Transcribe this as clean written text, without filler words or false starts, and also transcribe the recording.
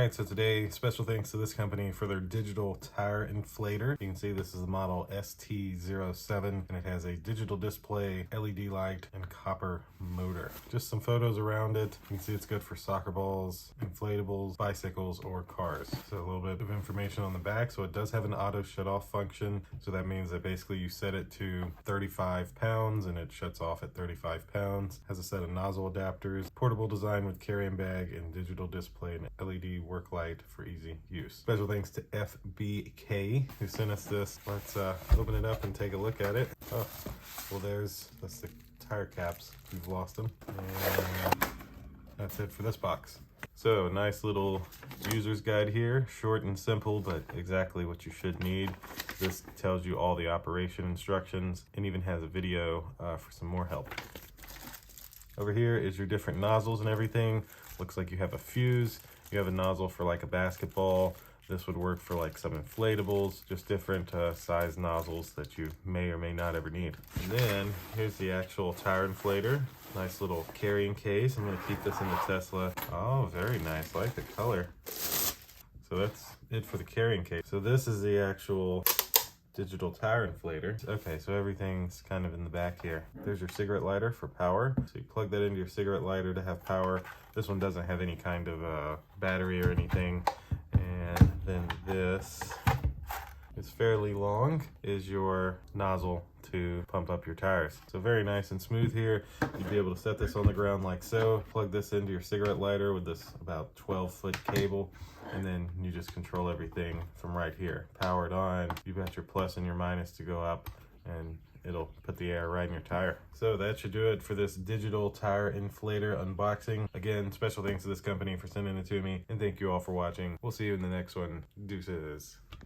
Alright, so today, special thanks to this company for their digital tire inflator. You can see this is the model ST07, and it has a digital display, LED light, and copper motor. Just some photos around it. You can see it's good for soccer balls, inflatables, bicycles, or cars. So a little bit of information on the back. So it does have an auto shut off function. So that means that basically you set it to 35 pounds and it shuts off at 35 pounds. Has a set of nozzle adapters, portable design with carrying bag, and digital display and LED work light for easy use. Special thanks to FBK who sent us this. Let's open it up and take a look at it. Oh, well that's the tire caps. We've lost them. And that's it for this box. So nice little user's guide here, short and simple, but exactly what you should need. This tells you all the operation instructions and even has a video for some more help. Over here is your different nozzles and everything. Looks like you have a fuse. You have a nozzle for like a basketball. This would work for like some inflatables, just different size nozzles that you may or may not ever need. And then here's the actual tire inflator. Nice little carrying case. I'm gonna keep this in the Tesla. Oh, very nice, I like the color. So that's it for the carrying case. So this is the actual digital tire inflator. Okay, so everything's kind of in the back here. There's your cigarette lighter for power. So you plug that into your cigarette lighter to have power. This one doesn't have any kind of battery or anything. And then this is fairly long, is your nozzle to pump up your tires. So very nice and smooth here. You'd be able to set this on the ground like so, plug this into your cigarette lighter with this about 12-foot cable, and then you just control everything from right here. Powered on, you've got your plus and your minus to go up, and it'll put the air right in your tire. So that should do it for this digital tire inflator unboxing. Again, special thanks to this company for sending it to me, and thank you all for watching. We'll see you in the next one. Deuces.